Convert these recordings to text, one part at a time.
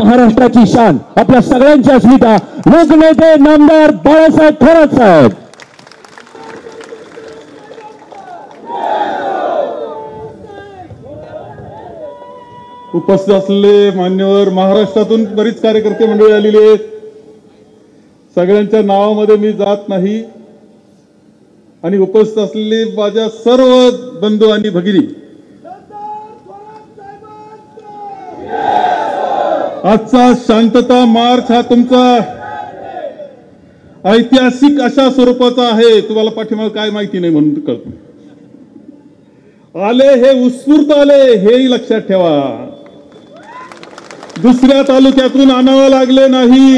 महाराष्ट्राची शान, आपल्या सगळ्यांची अस्मिता, लोकनेते नामदार बाळासाहेब थोरात साहेब. उपस्थित असलेले मान्यवर, महाराष्ट्रातून बरीच कार्यकर्ते मंडळी आलेली आहेत. सगळ्यांच्या नावामध्ये मी जात नाही आणि उपस्थित असलेले माझ्या सर्व बंधू आणि भगिनी, आजचा शांतता मार्च हा तुमचा ऐतिहासिक अशा स्वरूपाचा आहे. तुम्हाला पाठीमागे काय माहिती नाही म्हणून कळतो. आले हे उत्स्फूर्त आले, हेही लक्षात ठेवा. दुसऱ्या तालुक्यातून आणावं लागले नाही.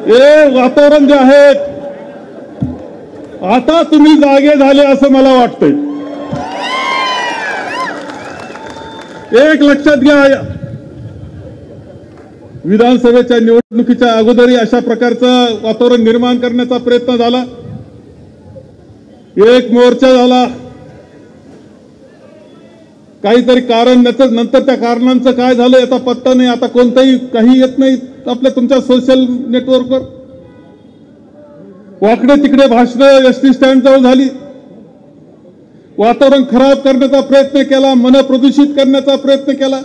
हे वातावरण जे आहे, आता तुम्ही जागे झाले असं मला वाटतंय. एक लक्षात घ्या, विधानसभेच्या निवडणुकीच्या अगोदरही अशा प्रकारचं वातावरण निर्माण करण्याचा प्रयत्न झाला. एक मोर्चा झाला, काहीतरी कारण, नंतर त्या कारणांचं काय झालं याचा पत्ता नाही. आता कोणताही काही येत नाही आपल्या तुमच्या सोशल नेटवर्कवर. वाकडे तिकडे भाषणं एसटी स्टँड जवळ झाली. वातावरण खराब करण्याचा प्रयत्न केला, मन प्रदूषित करण्याचा प्रयत्न केला,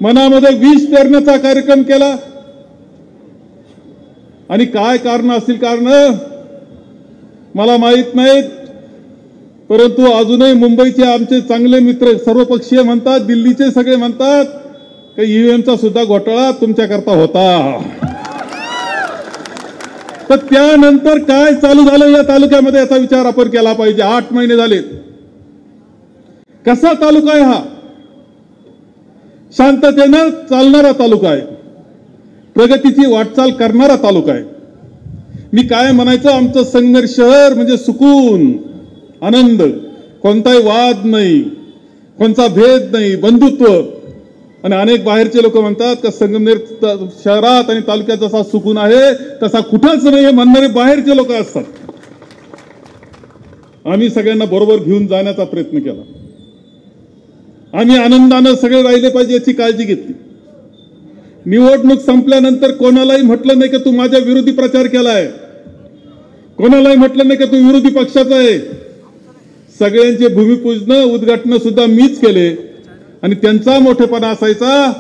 मनामध्ये विष पेरण्याचा कार्यक्रम केला. आणि काय कारण असतील, कारण मला माहित नाहीत, परंतु अजूनही मुंबईचे आमचे चांगले मित्र सर्वपक्षीय म्हणतात, दिल्लीचे सगळे म्हणतात की ईव्हीएमचा सुद्धा घोटाळा तुमच्याकरता होता. तर त्यानंतर काय चालू झालं या तालुक्यामध्ये याचा विचार आपण केला पाहिजे. 8 महिने झाले. कसा तालुका आहे हा? शांततेनं चालणारा तालुका आहे, प्रगतीची वाटचाल करणारा तालुका आहे. मी काय म्हणायचं, आमचं संगमेर शहर म्हणजे सुकून, आनंद, कोणताही वाद नाही, कोणता भेद नाही, बंधुत्व. आणि अनेक बाहेरचे लोक म्हणतात की संगमेर शहरात आणि तालुक्यात जसा सुकून आहे तसा कुठंच नाही, हे म्हणणारे बाहेरचे लोक असतात. आम्ही सगळ्यांना बरोबर घेऊन जाण्याचा प्रयत्न केला. आम्ही आनंदानं सगळे राहिले पाहिजे याची काळजी घेतली. निवडणूक संपल्यानंतर कोणालाही म्हटलं नाही की तू माझ्या विरोधी प्रचार केलाय, कोणालाही म्हटलं नाही की तू विरोधी पक्षाचा आहे. सगळ्यांचे भूमिपूजन, उद्घाटन सुद्धा मीच केले. आणि त्यांचा मोठेपणा असायचा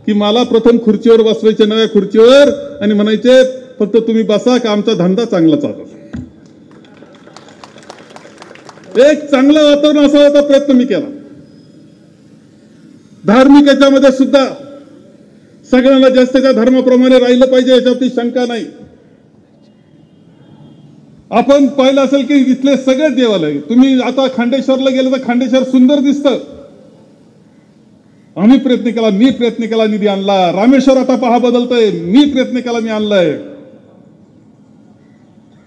की मला प्रथम खुर्चीवर बसवायचे, नव्या खुर्चीवर, आणि म्हणायचे फक्त तुम्ही बसा का आमचा धंदा चांगला चालतो. एक चांगलं वातावरण असावयाचा प्रयत्न मी केला. धार्मिक याच्यामध्ये सुद्धा सगळ्यांना जास्तच्या धर्माप्रमाणे राहिलं पाहिजे याच्यावरती शंका नाही. आपण पाहिलं असेल की इथले सगळे देवालय, तुम्ही आता खांडेश्वरला गेले तर खांडेश्वर सुंदर दिसतं. आम्ही प्रयत्न केला, मी प्रयत्न केला, निधी आणला. रामेश्वर आता पहा बदलतोय, मी प्रयत्न केला, मी आणलाय.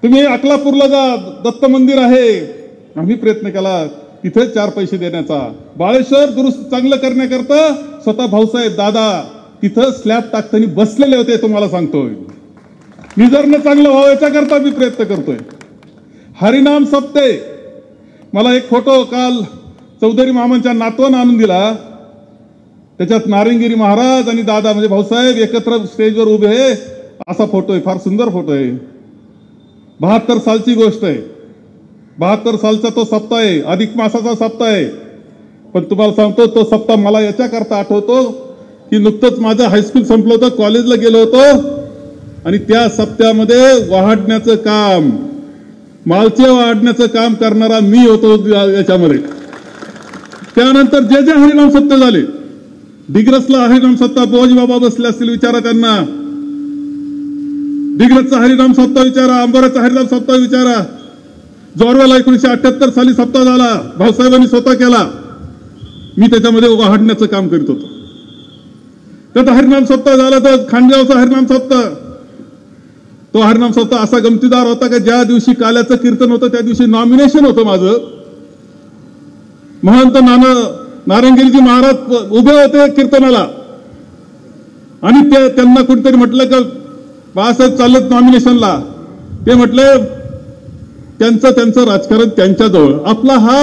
तुम्ही अकलापूरला जा, दत्त मंदिर आहे, आम्ही प्रयत्न केला तिथे 4 पैसे देण्याचा. बाळेश्वर दुरुस्त चांगलं करण्याकरता स्वतः भाऊसाहेब दादा तिथं स्लॅब टाकताना बसलेले होते. तुम्हाला सांगतोय, निजरनं चांगलं व्हावं याच्याकरता मी प्रयत्न करतोय. हरिनाम सप्ते, मला एक फोटो काल चौधरी मामांच्या नातवानं आणून दिला. त्याच्यात नारंगिरी महाराज आणि दादा म्हणजे भाऊसाहेब एकत्र स्टेजवर उभे आहे असा फोटो आहे. फार सुंदर फोटो आहे. 72 सालची गोष्ट आहे. 72 सालचा तो सप्ताह आहे, अधिक मासाचा सप्ताह आहे. पण तुम्हाला सांगतो तो सप्ताह मला याच्याकरता आठवतो की नुकतंच माझं हायस्कूल संपलं होतं, कॉलेजला गेलो होतो आणि त्या सप्त्यामध्ये वाढण्याचं काम, मालचे वाढण्याचं काम करणारा मी होतो याच्यामध्ये. त्यानंतर जे जे हरिनाम सप्ताह झाले, दिग्रसला हरिनाम सप्ताह बोजी बाबा बसले असतील, विचारा त्यांना. दिग्रसचा हरिनाम सप्ताह विचारा, अंबाराचा हरिनाम सप्ताह विचारा. जोरवाला 1978 साली सप्ताह झाला, भाऊसाहेबांनी स्वतः केला. मी त्याच्यामध्ये वाढण्याचं काम करीत होतो. त्याचा हरिनाम सप्ताह झाला तर खांडगावचा हरिनाम सप्ताह. तो हरिनाम सप्ताह असा गमतीदार होता की ज्या दिवशी काल्याचं कीर्तन होतं त्या दिवशी नॉमिनेशन होतं माझं. महंत नारंगिरीजी महाराज उभे होते कीर्तनाला आणि त्यांना कुणीतरी म्हटलं की बाळासाहेब चाललेत नॉमिनेशनला. ते म्हटले त्यांचं राजकारण त्यांच्याजवळ, आपला हा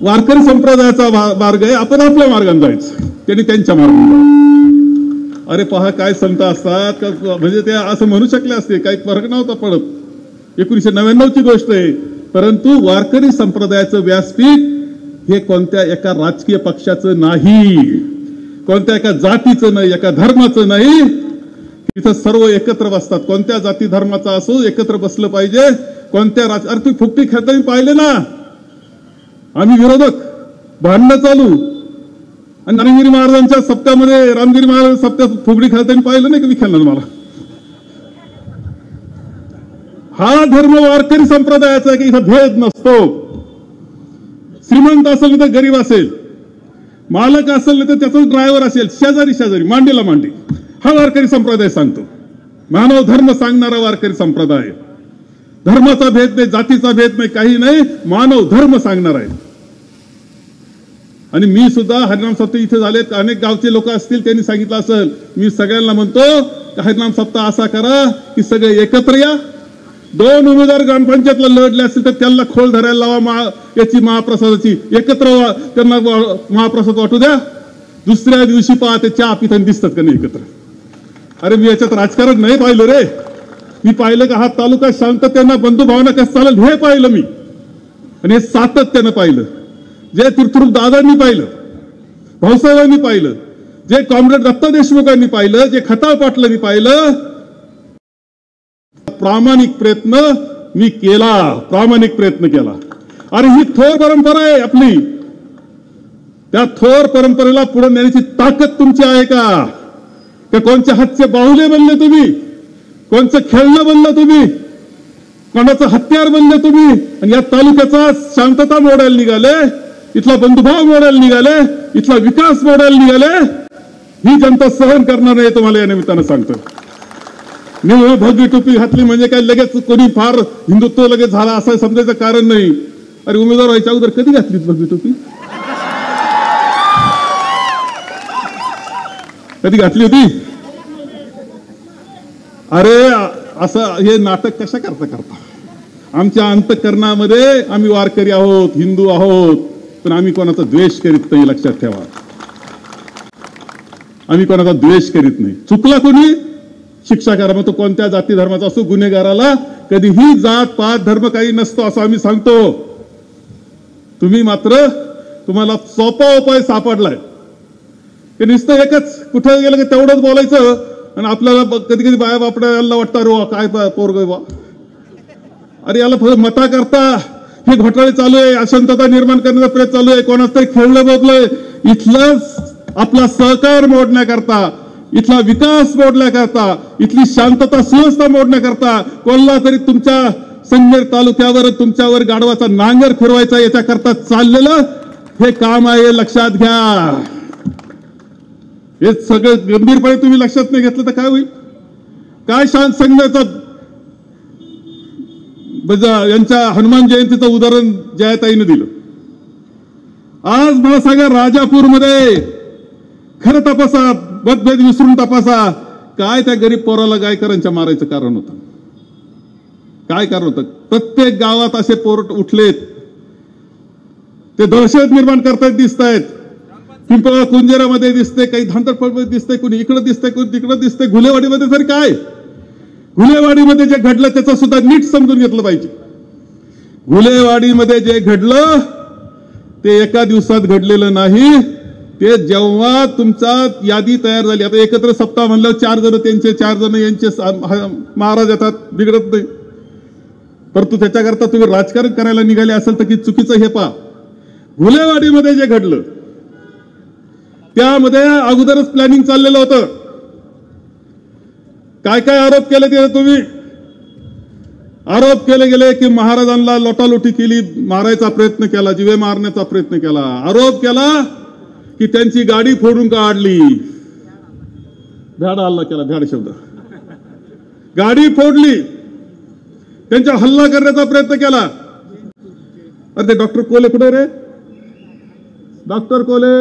वारकरी संप्रदायाचा मार्ग आहे, आपण आपल्या मार्गाने जायचं, त्यांनी त्यांच्या मार्गाने जायचं. अरे पहा काय संत असतात, म्हणजे ते असं म्हणू शकले असते, काही फरक नव्हता पडत. 1999ची गोष्ट आहे. परंतु वारकरी संप्रदायाचं व्यासपीठ हे कोणत्या एका राजकीय पक्षाचं नाही, कोणत्या एका जातीचं नाही, एका धर्माचं नाही. तिथं सर्व एकत्र बसतात. कोणत्या जाती धर्माचा असो एकत्र बसलं पाहिजे. कोणत्या अरे तुम्ही फुकटी खेळताना पाहिले ना, आम्ही विरोधक, भांडणं चालू. आणि रामगिरी महाराजांच्या सप्त्यामध्ये, रामगिरी महाराज सप्त्यात फुगडी खेळताना पाहिलं नाही, कधी खेळणार मला. हा धर्म वारकरी संप्रदायाचा की इथं भेद नसतो. श्रीमंत असेल तर गरीब असेल, मालक असेल तर त्याचा ड्रायव्हर असेल, शेजारी शेजारी, मांडीला मांडी, हा वारकरी संप्रदाय सांगतो. मानव धर्म सांगणारा वारकरी संप्रदाय. धर्माचा भेद नाही, जातीचा भेद नाही, काही नाही, मानव धर्म सांगणार आहे. आणि मी सुद्धा हरिनाम सप्ताह इथे झालेत, अनेक गावचे लोक असतील त्यांनी सांगितलं असेल, मी सगळ्यांना म्हणतो हरिनाम सप्ताह असा करा की सगळे एकत्र या. 2 उमेदवार ग्रामपंचायतला लढले असतील तर त्यांना खोल धरायला लावा, याची महाप्रसादाची एकत्र त्यांना महाप्रसाद वाटू द्या. दुसऱ्या दिवशी पहा ते चहा पिताना दिसतात का नाही एकत्र. अरे मी याच्यात राजकारण नाही पाहिलं रे. मी पाहिलं का हा तालुका शांततेनं बंधुभावना कसं चालेल हे पाहिलं मी, आणि हे सातत्यानं पाहिलं. जे तीर्थरूप दादांनी पाहिलं, भाऊसाहेबांनी पाहिलं, जे कॉम्रेड दत्ता देशमुखांनी पाहिलं, जे खताळ पाटलांनी पाहिलं. प्रामाणिक प्रयत्न मी केला, प्रामाणिक प्रयत्न केला. अरे ही थोर परंपरा आहे आपली. त्या थोर परंपरेला पुढे नेण्याची ताकद तुमची आहे का? कोणत्या हातचे बाहुले बनले तुम्ही, कोणचं खेळणं बनलं तुम्ही, कोणाचं हत्यार बनले तुम्ही, आणि या तालुक्याचा शांतता मोडायला निघाले, इथला बंधुभाव मोडायला निघाले, इथला विकास मोडायला निघाले. ही जनता सहन करणार नाही, तुम्हाला या निमित्तानं सांगतो. निव्वळ भगवी टोपी घातली म्हणजे काय लगेच कोणी फार हिंदुत्व लगेच झाला असं समजायचं कारण नाही. अरे उमेदवार व्हायच्या अगोदर कधी घातली भगवी टोपी? कधी घातली होती? अरे असं हे नाटक कशा करता. आमच्या अंतःकरणामध्ये आम्ही वारकरी आहोत, हिंदू आहोत, पण आम्ही कोणाचा द्वेष करीत नाही, लक्षात ठेवा. आम्ही कोणाचा द्वेष करीत नाही. चुकला कोणी शिक्षा करा, मग तो कोणत्या जाती धर्माचा असो. गुन्हेगाराला कधीही जात पात धर्म काही नसतो असं आम्ही सांगतो. तुम्ही मात्र तुम्हाला सोपा उपाय सापडलाय की नुसतं एकच कुठे गेलं की तेवढंच बोलायचं, आणि आपल्याला कधी कधी बाया बापड्याला वाटतं अरे काय पोरग बा, अरे याला फक्त मता करता हे घोटाळे चालू आहे, अशांतता निर्माण करण्याचा प्रयत्न चालू आहे, कोणाचं तरी खेळणं बदलंय. इथलं आपला सहकार मोडण्याकरता, इथला विकास मोडण्याकरता, इथली शांतता सुव्यवस्था मोडण्याकरता कोणला तरी तुमच्या संगमेर तालुक्यावर तुमच्यावर गाढवाचा नांगर फिरवायचा याच्याकरता चाललेलं हे काम आहे, लक्षात घ्या. हे सगळं गंभीरपणे तुम्ही लक्षात नाही घेतलं तर काय होईल? काय शांत संघाचा यांच्या हनुमान जयंतीचं उदाहरण जयाताईने दिलं. आज मला सांगा, राजापूरमध्ये खरं तपासा, मतभेद विसरून तपासा, काय त्या गरीब पोराला गायकरांच्या मारायचं कारण होतं? काय कारण होतं? प्रत्येक गावात असे पोर उठलेत, ते दहशत निर्माण करतायत, दिसत आहेत. पिंपळा कुंजेरामध्ये दिसते, काही धांतरफळमध्ये दिसते, कोणी इकडं दिसतंय, कोणी तिकडं दिसतंय. घुलेवाडीमध्ये तरी काय? घुलेवाडीमध्ये जे घडलं त्याचं सुद्धा नीट समजून घेतलं पाहिजे. घुलेवाडीमध्ये जे घडलं ते एका दिवसात घडलेलं नाही. ते जेव्हा तुमचा यादी तयार झाली, आता एकत्र सप्ताह म्हणलं 4 जण त्यांचे, 4 जण यांचे महाराज येतात, बिघडत नाही. परंतु त्याच्याकरता तुम्ही राजकारण करायला निघाले असेल तर की चुकीचं हे पहा. घुलेवाडीमध्ये जे घडलं त्यामध्ये अगोदरच प्लॅनिंग चाललेलं होतं. काय काय आरोप केले ते तुम्ही? आरोप केले गेले की महाराजांना लोटालोटी केली, मारायचा प्रयत्न केला, जीवे मारण्याचा प्रयत्न केला. आरोप केला की त्यांची गाडी फोडून काढली. भ्याड हल्ला केला, भ्याड शब्द, गाडी फोडली, त्यांच्या हल्ला करण्याचा प्रयत्न केला. अरे ते डॉक्टर कोले कुठे रे? डॉक्टर कोले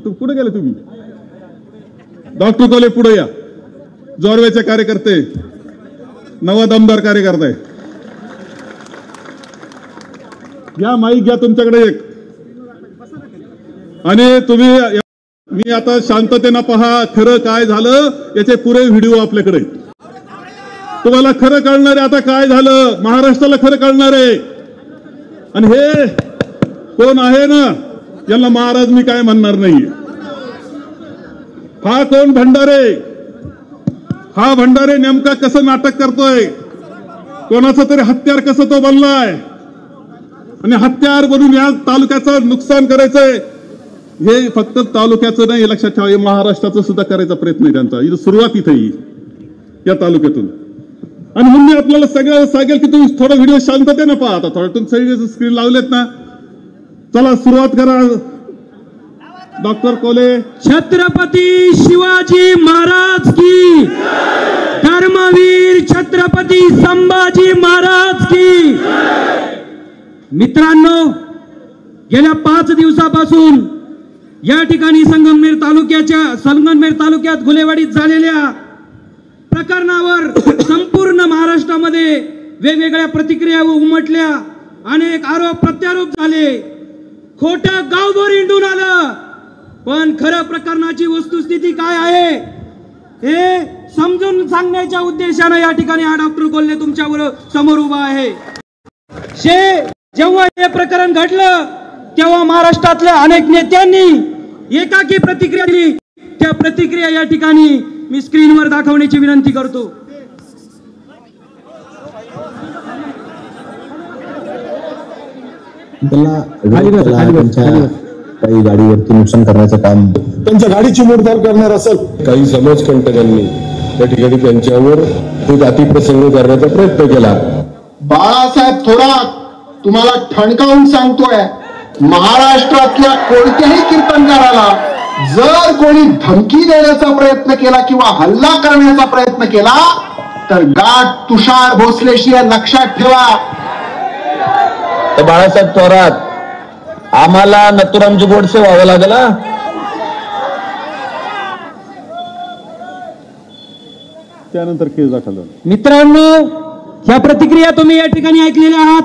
कुठे गेले तुम्ही? डॉक्टर कोले पुढे या. जोरवेचे कार्यकर्ते, नवा दमदार कार्यकर्ते, घ्या माईक घ्या तुमच्याकडे एक. आणि तुम्ही, मी आता शांततेनं पहा, खरं काय झालं याचे पुरे व्हिडिओ आपल्याकडे. तुम्हाला खरं कळणार आहे आता काय झालं, महाराष्ट्राला खरं कळणार आहे. आणि हे कोण आहे ना, याला महाराज मी काय म्हणणार नाही. हा कोण भंडारे, हा भंडारे नेमका कसं नाटक करतोय, कोणाचं तरी हत्यार कसं तो बनलाय आणि हत्यार बनून या तालुक्याचं नुकसान करायचंय. हे फक्त तालुक्याचं नाही, लक्षात ठेवा, हे महाराष्ट्राचं सुद्धा करायचा प्रयत्न आहे त्यांचा. इथं सुरुवात इथे या तालुक्यातून. आणि म्हणून मी आपल्याला सगळं सांगेल की तुम्ही थोडा व्हिडिओ शांततेनं पहा. आता थोडं तुम्ही सगळे स्क्रीन लावलेत ना, चला सुरुवात करा. डॉक्टर कोले. छत्रपती शिवाजी महाराज की, धर्मवीर छत्रपती संभाजी महाराज की. मित्रांनो, गेल्या 5 दिवसापासून या ठिकाणी संगमनेर तालुक्यात गुलेवाडीत झालेल्या प्रकरणावर संपूर्ण महाराष्ट्रामध्ये वेगवेगळ्या प्रतिक्रिया उमटल्या, अनेक आरोप प्रत्यारोप झाले, खोटं गावभर हिंडून आलं. पण खरं प्रकरणाची वस्तुस्थिती काय आहे हे समजून सांगण्याच्या उद्देशाने या ठिकाणी हा डॉक्टर कोल्हे तुमच्या समोर उभा आहे. जेव्हा हे प्रकरण घडलं तेव्हा महाराष्ट्रातल्या अनेक नेत्यांनी एकाकी प्रतिक्रिया दिली. त्या प्रतिक्रिया या ठिकाणी मी स्क्रीनवर दाखवण्याची विनंती करतो. काही गाडीवरती नुकसान करण्याचं काम, त्यांच्या गाडीची मोडतोड करणार असेल, काही समाजकंटकांनी त्या ठिकाणी त्यांच्यावर तो जातीप्रसंग करण्याचा प्रयत्न केला. बाळासाहेब थोरात तुम्हाला ठणकावून सांगतोय, महाराष्ट्रातल्या कोणत्याही कीर्तनकाराला जर कोणी धमकी देण्याचा प्रयत्न केला किंवा हल्ला करण्याचा प्रयत्न केला तर गाठ तुषार भोसलेशी लक्षात ठेवा. बाळासाहेब थोरात, आम्हाला नथुरामजी गोडसे व्हावं लागेल. त्यानंतर केस दाखल झाला. मित्रांनो, ह्या प्रतिक्रिया तुम्ही या ठिकाणी ऐकलेल्या आहात.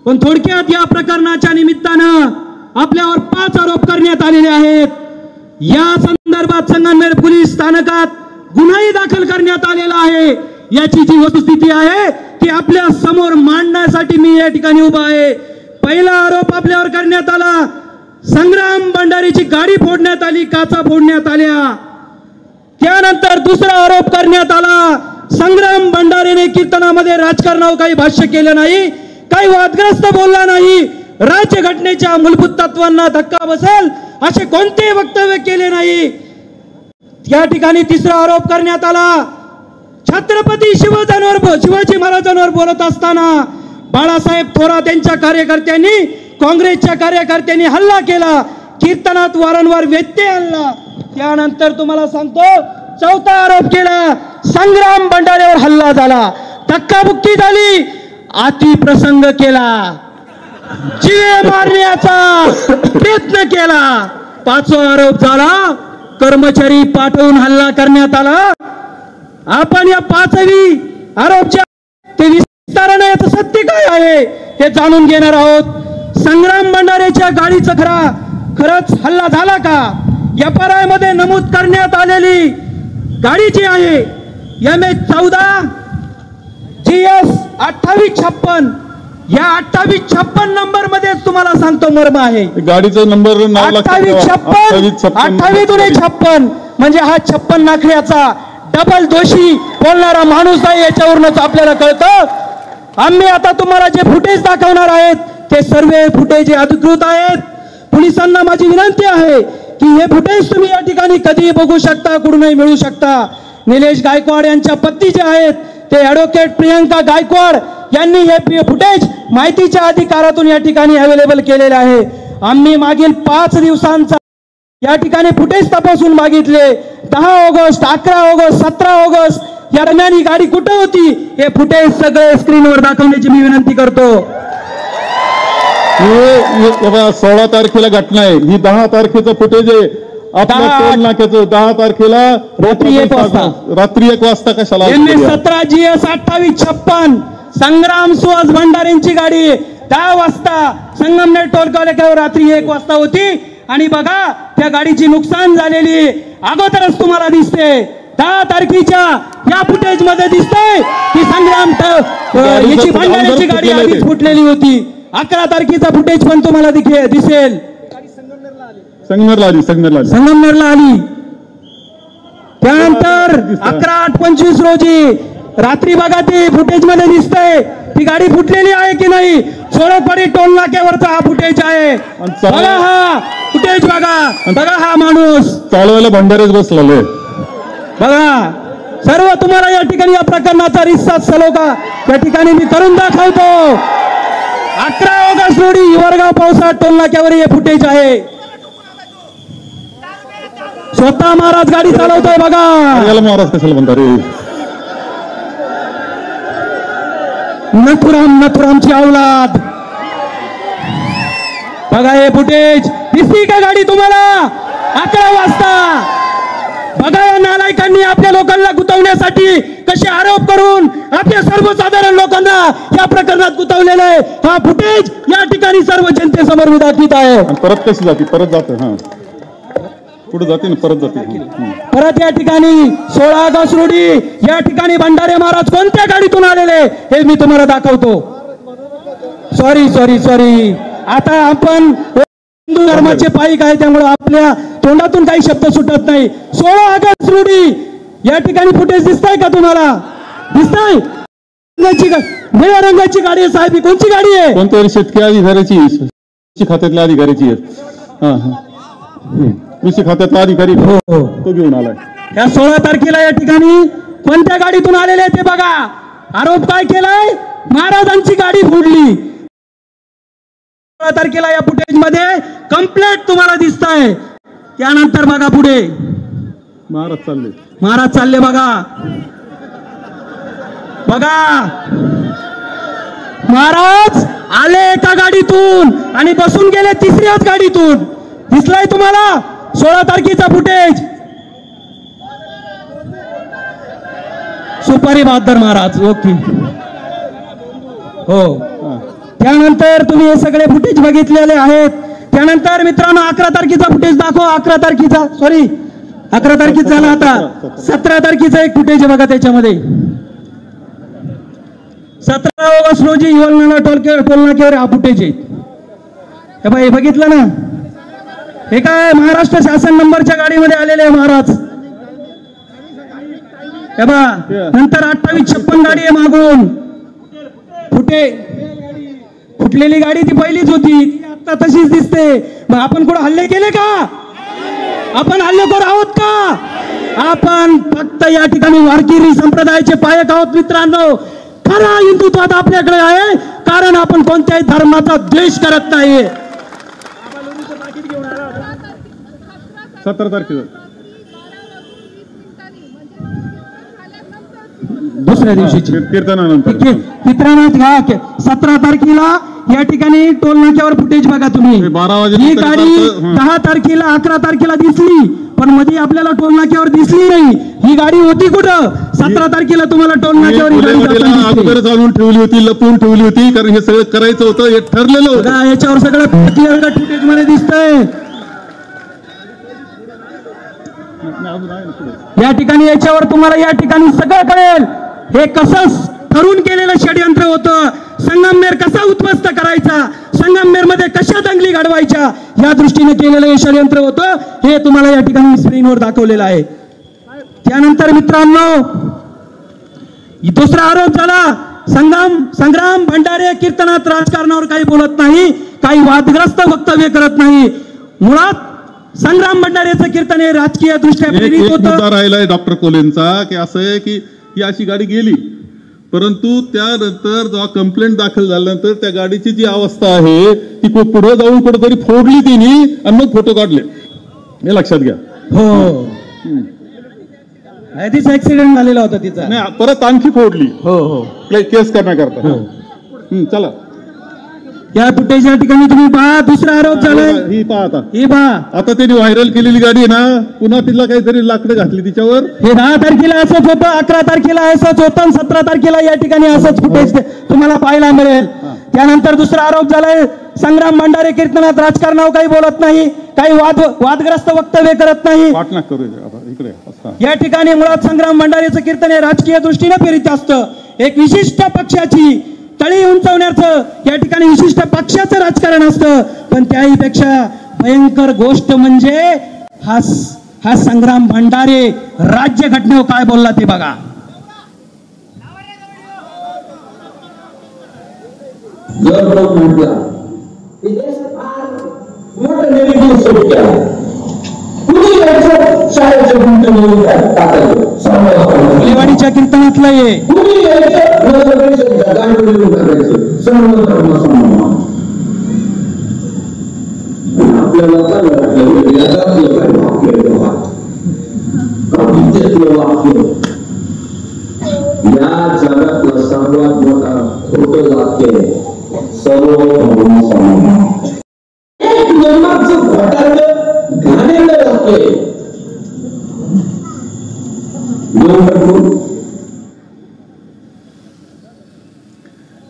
पण थोडक्यात या प्रकरणाच्या निमित्तानं आपल्यावर 5 आरोप करण्यात आलेले आहेत. या संदर्भात संगमनेर पोलीस स्थानकात गुन्हाही दाखल करण्यात आलेला आहे. याची जी वस्तुस्थिती आहे ती आपल्या समोर मांडण्यासाठी मी या ठिकाणी उभा आहे. पहिला आरोप आपल्यावर करण्यात आला, संग्राम भंडारीची गाडी फोडण्यात आली, काचा फोडण्यात आल्या. त्यानंतर दुसरा आरोप करण्यात आला, संग्राम भंडारीने कीर्तनामध्ये राजकारणावर काही भाष्य केलं नाही, काही वादग्रस्त बोलला नाही, राज्यघटनेच्या मूलभूत तत्वांना धक्का बसेल असे कोणते वक्तव्य केले नाही. या ठिकाणी तिसरा आरोप करण्यात आला, छत्रपती शिवाजी महाराजांवर बोलत असताना बाळासाहेब थोरात यांच्या कार्यकर्त्यांनी, काँग्रेसच्या कार्यकर्त्यांनी हल्ला केला, कीर्तनात वारंवार व्यत्यय आणला. त्यानंतर तुम्हाला सांगतो, चौथा आरोप केला, संग्राम भंडाऱ्यावर हल्ला झाला, धक्काबुक्की झाली, अतिप्रसंग केला, जीवे मारण्याचा प्रयत्न केला. 5वा आरोप झाला, कर्मचारी पाठवून हल्ला करण्यात आला. आपण या 5वी आरोपच्या ते विस्ताराने याचं सत्य काय आहे हे जाणून घेणार आहोत. संग्राम भंडारेच्या गाडीचा खरंच हल्ला झाला का? FRI मध्ये नमूद करण्यात आलेली गाडी जी आहे MH14 GS 2856, या 2856 नंबर मध्ये तुम्हाला सांगतो मर्म आहे. गाडीचा नंबर 2856 म्हणजे हा 56 नाखड्याचा डबल दोषी बोलणारा माणूस आहे. याच्यावरूनच आपल्याला कळतं. आम्ही आता तुम्हाला जे फुटेज दाखवणार आहेत ते सर्व फुटेज अधिकृत आहेत. पोलिसांना माझी विनंती आहे की हे फुटेज तुम्ही या ठिकाणी कधीही बघू शकता, कुठूनही मिळू शकता. निलेश गायकवाड यांच्या पत्नी जे आहेत ते ॲडव्होकेट प्रियंका गायकवाड यांनी हे फुटेज माहितीच्या अधिकारातून या ठिकाणी अवेलेबल केलेले आहे. आम्ही मागील 5 दिवसांचा या ठिकाणी फुटेज तपासून मागितले. 10 ऑगस्ट, 11 ऑगस्ट, 17 ऑगस्ट या दरम्यान ही गाडी कुठे होती हे फुटेज सगळे स्क्रीनवर दाखवण्याची मी विनंती करतो. 16 तारखेला घटना आहे, ही 10 तारखेचं फुटेज आहे. आपल्या टोल नाक्याचं 10 तारखेला रात्री 1 वाजता. रात्री 1 वाजता कशाला? MS17 GS 2856 संग्राम सुहास भंडारेंची गाडी 10 वाजता संगमनेर टोल नाक्यावर रात्री 1 वाजता होती. आणि बघा त्या गाडीची नुकसान झालेली अगोदरच तुम्हाला दिसते. 10 तारखेच्या या फुटेज मध्ये दिसतंय की संग्राम याची भंडाऱ्याची गाडी आधीच फुटलेली होती. 11 तारखेचा फुटेज पण तुम्हाला दिसेल. संगमनेरला आली. त्यानंतर 11/8/25 रोजी रात्री बघा ती फुटेज मध्ये दिसतंय ती गाडी फुटलेली आहे की नाही. सोळपाडी टोल नाक्यावरचा हा फुटेज आहे. बघा हा फुटेज बघा हा माणूस चालवायला भंडारेच बसलेले बघा. सर्व तुम्हाला या ठिकाणी या प्रकरणाचा रिस्सा सलोखा या ठिकाणी मी करून दाखवतो. 11 ऑगस्ट रोजी हिवरगाव पावसाळा टोल नाक्यावर हे फुटेज आहे. स्वतः महाराज गाडी चालवतोय बघा. महाराज कशाला म्हणतात रे? नथुरामची औलाद. बघा हे फुटेज दिसती का गाडी तुम्हाला? 11 वाजता. बघा या नालायकांनी आपल्या लोकांना गुंतवण्यासाठी कसे आरोप करून आपल्या सर्वसाधारण लोकांना या प्रकरणात गुंतवलेलं आहे. हा फुटेज या ठिकाणी सर्व जनतेसमोर मी दाखवित आहे. परत कशी जाते? परत जाते हा पुढे जाते ना परत जाते. परत या ठिकाणी 16 ऑगस्ट रोजी या ठिकाणी भंडारे महाराज कोणत्या गाडीतून आलेले हे मी तुम्हाला दाखवतो. सॉरी आता आपण हिंदू धर्माचे पाईक आहे त्यामुळे आपल्या तोंडातून काही शब्द सुटत नाही. 16 ऑगस्ट रोजी या ठिकाणी फुटेज दिसतंय का तुम्हाला? दिसतंय? निळ्या रंगाची गाडी आहे साहेब. कोणची गाडी आहे? कोणत्या शेतकरी अधिकाऱ्याची खात्यातल्या अधिकाऱ्याची आहे. कृषी खात्यातला अधिकारी तो घेऊन आलाय. या 16 तारखेला या ठिकाणी कोणत्या गाडीतून आलेले ते बघा. आरोप काय केलाय? महाराजांची गाडी फोडली. 16 तारखेला या फुटेज मध्ये कंप्लेंट तुम्हाला दिसत आहे. त्यानंतर बघा पुढे महाराज चालले बघा. महाराज आले एका गाडीतून आणि बसून गेले 3ऱ्याच गाडीतून. दिसलाय तुम्हाला 16 तारखेचा फुटेज? सुपारी बहादर महाराज. ओके हो. त्यानंतर तुम्ही हे सगळे फुटेज बघितलेले आहेत. त्यानंतर मित्रांनो 11 तारखेचा फुटेज दाखव. 11 तारखेचा झाला. आता 17 तारखेचा एक फुटेज आहे बघा. त्याच्यामध्ये 17 ऑगस्ट रोजी हिवरगाव टोल नाक्यावर हा फुटेज आहे. हे बाई बघितलं ना? हे काय महाराष्ट्र शासन नंबरच्या गाडीमध्ये आलेले महाराज. हे बा नंतर 2856 गाडी आहे मागून. फुटलेली गाडी ती पहिलीच होती. आता तशीच दिसते. मग आपण कुठं हल्ले केले का? आपण हल्लेखोर आहोत का? आपण फक्त या ठिकाणी वारकरी संप्रदायाचे पायक आहोत मित्रांनो. खरा हिंदुत्वात आपल्याकडे आहे कारण आपण कोणत्याही धर्माचा द्वेष करत नाही. 17 तारखेला दुसऱ्या दिवशीची कीर्तनानंतर 17 तारखेला या ठिकाणी टोल नाक्यावर फुटेज बघा तुम्ही. ही गाडी 10 तारखेला 11 तारखेला दिसली पण मध्ये आपल्याला टोल नाक्यावर दिसली नाही. ही गाडी होती कुठं? 17 तारखेला तुम्हाला टोल नाक्यावर अगोदर आणून ठेवली होती, लपवून ठेवली होती कारण हे सगळं करायचं होतं. हे ठरलेलं होतं. याच्यावर सगळं क्लिअर कट फुटेज मध्ये दिसतंय. या ठिकाणी याच्यावर तुम्हाला या ठिकाणी सगळं कळेल. हे कसं ठरून केलेलं षडयंत्र होतं. संगमनेर कसा उद्ध्वस्त करायचा, संगमनेर मध्ये कशा दंगली घडवायच्या या दृष्टीने केलेलं हे षडयंत्र होतं. हे तुम्हाला या ठिकाणी स्क्रीनवर दाखवलेलं आहे. त्यानंतर मित्रांनो दुसरा आरोप झाला. संग्राम भंडारे कीर्तनात राजकारणावर काही बोलत नाही, काही वादग्रस्त वक्तव्य करत नाही. मुळात संग्राम भंडारेचं कीर्तन हे राजकीय दृष्ट्या प्रेरित होतं. राहिलाय डॉक्टर कोलेंचा की असं आहे की ही अशी गाडी गेली परंतु त्यानंतर जेव्हा कंप्लेंट दाखल झाल्यानंतर त्या गाडीची जी अवस्था आहे ती पुढे जाऊन कुठेतरी फोडली तिने आणि मग फोटो काढले. हे लक्षात घ्या. हो तिचा ऍक्सिडेंट झालेला होता तिचा. नाही परत आणखी फोडली. हो केस करण्याकरता. चला या फुटेज या ठिकाणी तुम्ही पहा. दुसरा आरोप झालाय, ही पहा आता, ही पहा. आता त्यांनी व्हायरल केलेली गाडी आहे ना, पुन्हा तिला काहीतरी लाकडं घातली तिच्यावर. हे 10 तारखेला असंच होतं, 11 तारखेला असंच होतं, 17 तारखेला या ठिकाणी असंच फुटेज तुम्हाला पाहायला मिळेल. त्यानंतर दुसरा आरोप झालाय, संग्राम भंडारे कीर्तनात राजकारणावर काही बोलत नाही, काही वादग्रस्त वक्तव्य करत नाही. पाठलाग करू इकडे. या ठिकाणी मुळात संग्राम भंडारेचं कीर्तन हे राजकीय दृष्टीने प्रेरित असतं. एक विशिष्ट पक्षाची तळी उंचवण्याचं या ठिकाणी विशिष्ट पक्षाचं राजकारण असतं. पण त्याहीपेक्षा भयंकर गोष्ट म्हणजे हा संग्राम भंडारे राज्य घटनेवर काय बोलला ते बघा. लेवाडीच्या कीर्तनातलं हे या जगातलं सर्वात मोठा खोटं वाक्य सर्व घाणेरडं वाक्य.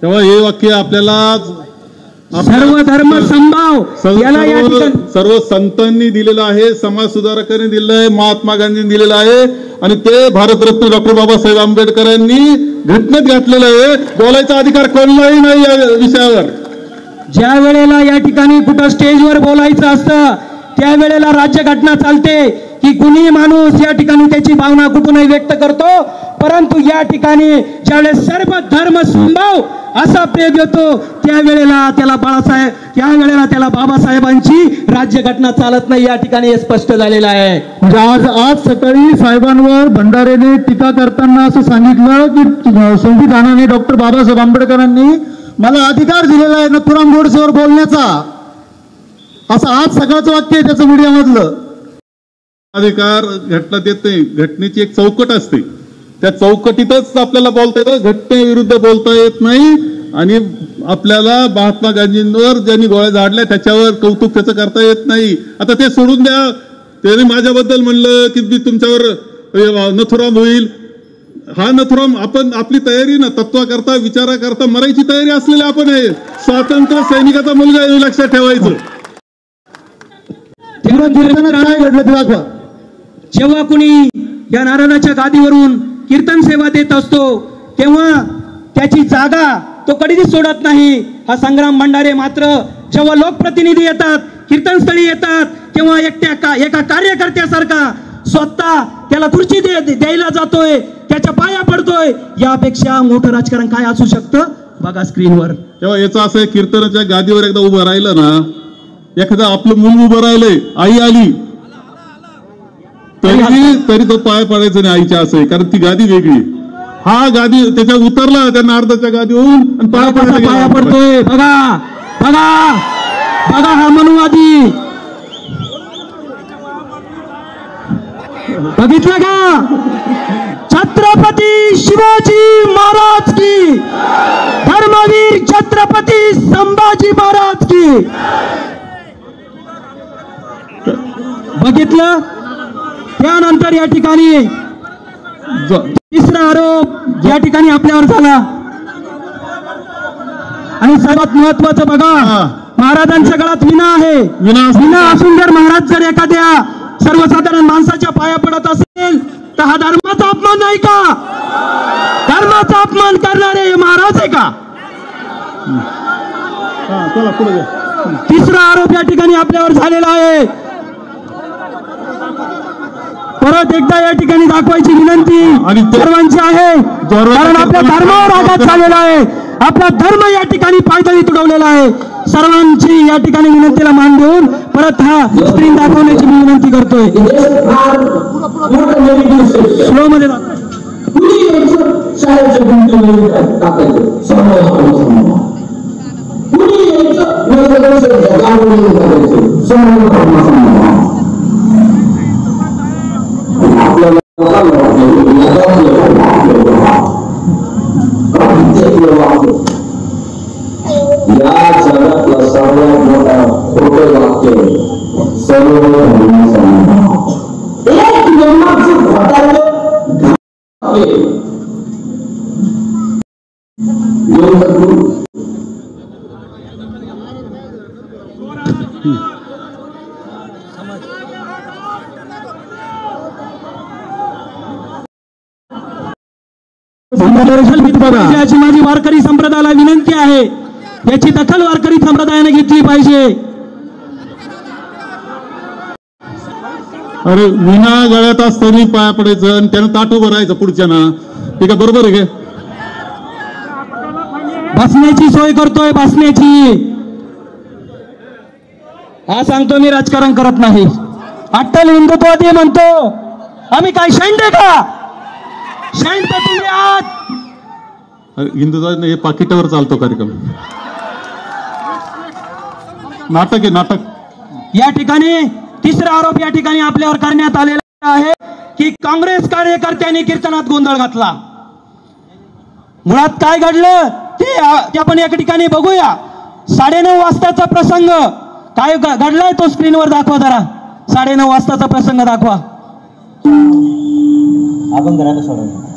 तेव्हा हे वाक्य आपल्याला सर्व धर्म संभाव याला या ठिकाणी सर्व संतांनी दिलेलं आहे, समाज सुधारकांनी दिलेलं आहे, महात्मा गांधींनी दिलेलं आहे आणि ते भारतरत्न डॉक्टर बाबासाहेब आंबेडकरांनी घटनेत घातलेलं आहे. बोलायचा अधिकार कोणालाही नाही या विषयावर. ज्या वेळेला या ठिकाणी कुठं स्टेजवर बोलायचं असतं त्यावेळेला राज्यघटना चालते की कुणी माणूस या ठिकाणी त्याची भावना कुठूनही व्यक्त करतो. परंतु या ठिकाणी ज्यावेळेस सर्व धर्म संभाव असा प्रेम येतो त्यावेळेला त्याला बाबासाहेबांची राज्यघटना चालत नाही. या ठिकाणी हे स्पष्ट झालेलं आहे. म्हणजे आज सकाळी साहेबांवर भंडारेने टीका करताना असं सांगितलं की संविधानाने डॉक्टर बाबासाहेब आंबेडकरांनी मला अधिकार दिलेला आहे नथुराम गोडसेवर बोलण्याचा, असं आज सकाळचं वाक्य आहे त्याचं मीडियामधलं. अधिकार घटनात येत नाही, घटनेची एक चौकट असते, त्या चौकटीतच आपल्याला बोलता येतं, घटनेविरुद्ध बोलता येत नाही. आणि आपल्याला महात्मा गांधींवर ज्यांनी गोळ्या झाडल्या त्याच्यावर कौतुक त्याचं करता येत नाही. आता ते सोडून द्या. त्याने माझ्याबद्दल म्हणलं की मी तुमच्यावर नथुराम होईल. हा नथुराम आपण आपली तयारी ना तत्वाकरता विचाराकरता मरायची तयारी असलेली आपण आहे. स्वातंत्र्य सैनिकाचा मुलगा आहे, लक्षात ठेवायचं. काय घडलं ते दाखवा. जेव्हा कुणी या नारायणाच्या गादीवरून कीर्तन सेवा देत असतो तेव्हा त्याची जागा तो कधीच सोडत नाही. हा संग्राम भंडारे मात्र जेव्हा लोकप्रतिनिधी येतात, कीर्तनस्थळी येतात, तेव्हा एका कार्यकर्त्यासारखा स्वतः त्याला खुर्ची द्यायला जातोय, त्याच्या पाया पडतोय. यापेक्षा मोठं राजकारण काय असू शकतं बघा स्क्रीनवर. तेव्हा याचं असं कीर्तनाच्या गादीवर एकदा उभं राहिलं ना, एखादा आपलं मूल उभं राहिलंय, आई आली तरी तो पाय पडायचं नाही आईच्या, असं आहे. कारण ती गादी वेगळी, हा गादी त्याच्या उतरला त्यांना अर्धाच्या गादी होऊन आणि पाया पडतोय. बघा बघा बघा हा मनुवादी बघितलं का. छत्रपती शिवाजी महाराज की, धर्मवीर छत्रपती संभाजी महाराज की. बघितलं. त्यानंतर या ठिकाणी तिसरा आरोप या ठिकाणी आपल्यावर झाला आणि सर्वात महत्वाचं बघा, महाराजांच्या गळ्यात विना आहे. विना असून जर महाराज जर एखाद्या सर्वसाधारण माणसाच्या पाया पडत असेल तर हा धर्माचा अपमान नाही का? धर्माचा अपमान करणारे हे महाराज आहे का? तिसरा आरोप या ठिकाणी आपल्यावर झालेला आहे. परत एकदा या ठिकाणी दाखवायची विनंती सर्वांची आहे, कारण आपल्या धर्मावर आघात झालेला आहे. आपला धर्म या ठिकाणी पायदळी तुडवलेला आहे. सर्वांची या ठिकाणी विनंतीला मान देऊन परत हा स्क्रीन दाखवण्याची मी विनंती करतोय. स्लो मध्ये या जगात याची माझी वारकरी संप्रदायाला विनंती आहे, याची दखल वारकरी संप्रदायाने घेतली पाहिजे. अरे विना गळ्यात असताना पाया पडायचं आणि त्यानं ताट उभं राहायचं पुढच्यानं, ठीक आहे, बरोबर आहे का? बसण्याची सोय करतोय, बसण्याची. हा सांगतो मी राजकारण करत नाही. अट्टल हिंदुत्ववादी म्हणतो, आम्ही काय शेंडे का? शेंड तर तुम्ही आहात. हिंदुत्व हे पाकिटावर चालतो कार्यक्रम, नाटक आहे नाटक. या ठिकाणी तिसरा आरोप या ठिकाणी आपल्यावर करण्यात आलेला आहे की काँग्रेस कार्यकर्त्यांनी कीर्तनात गोंधळ घातला. मुळात काय घडलं ते आपण या ठिकाणी बघूया. 9:30 वाजताचा प्रसंग काय घडलाय तो स्क्रीनवर दाखवा जरा. 9:30 वाजताचा प्रसंग दाखवा. आपण घराला सोडवलं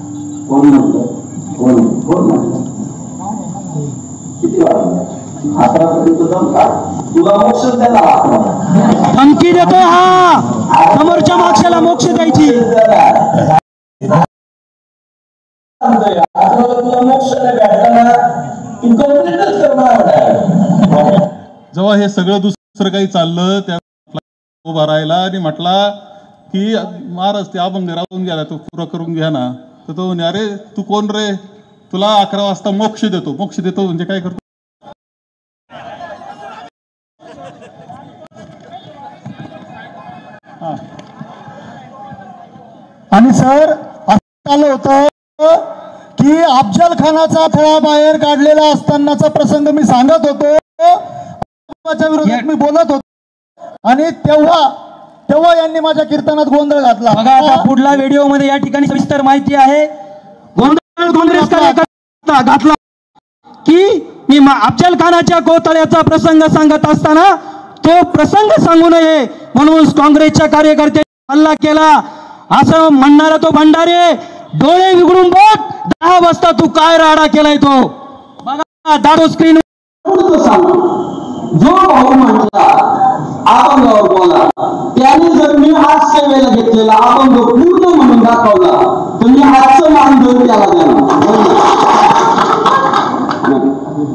धमकी देतोय हा, समोरच्या मागच्याला मोक्ष द्यायची. जेव्हा हे सगळं दुसरं काही चाललं त्या उभा राहिला आणि म्हटला की महाराज ते अभंग राहून गेला, तो पुरा करून घ्या ना. तर तो म्हणे, अरे तू कोण रे, तुला 11 वाजता मोक्ष देतो. मोक्ष देतो म्हणजे काय करतो? आणि सर असं झालं होतं की अफजल खानाचा थळा बाहेर काढलेला असतानाचा प्रसंग मी सांगत होतो, विरोधात मी बोलत होतो आणि तेव्हा यांनी माझ्या कीर्तनात गोंधळ घातला. बघा आता पुढला व्हिडिओ मध्ये या ठिकाणी सविस्तर माहिती आहे. गोंधळ काँग्रेस कार्यकर्ता घातला की मी अफजल खानाच्या कोतळ्याचा प्रसंग सांगत असताना तो प्रसंग सांगू नये म्हणून काँग्रेसच्या कार्यकर्त्यांनी हल्ला केला असं म्हणणारा तो भंडारे डोळे विघडून बघ. 10 वाजता तू काय राडा केलाय तो बघा दाखव स्क्रीन. जो भाऊ म्हटला अभंगावर बोला, त्याने जर मी हात सेवेला घेतलेला अभंग पूर्ण म्हणून दाखवला तर मी हातचं मान देऊन त्याला देणार.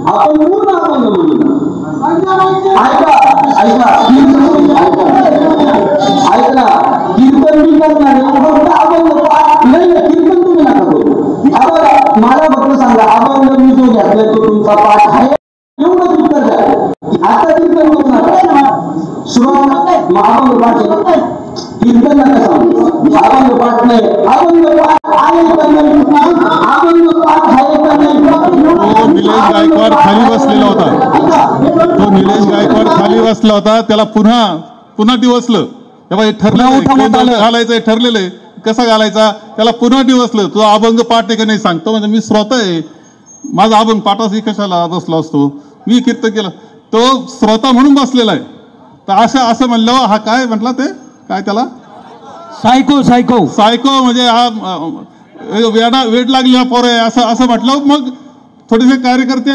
आपण पूर्ण अभंग म्हणून ऐका कीर्तन मी करणार फक्त अभंग पाठ नाही, कीर्तन तुम्ही नका करू. मला फक्त सांगा अभंग मी जो घेतलाय तो तुमचा पाठ आहे एवढंच उत्तर द्या. आता कीर्तन करू नका. सुरुवात अभंग पाठ कीर्तन नका सांगू. अभंग पाठ नाही, अभंग पाठ आहे का नाही, अभंग पाठ आहे का नाही. निलेश गायकवाड खाली बसलेला होता, तो निलेश गायकवाड खाली बसला होता, त्याला पुन्हा दिवसलं. तेव्हा हे ठरलं घालायचं, ठरलेलं आहे कसा घालायचा, त्याला पुन्हा दिवसलं. तो अभंग पाठ आहे का नाही सांगतो म्हणजे मी श्रोता आहे, माझा अभंग पाठाशी कशाला बसला असतो, मी कीर्तन केलं. तो श्रोता म्हणून बसलेला आहे. तर असं म्हणलं हा काय म्हटला ते काय त्याला सायको म्हणजे हा वेड लागली हा पोर आहे असं म्हटलं. मग थोडेसे कार्यकर्ते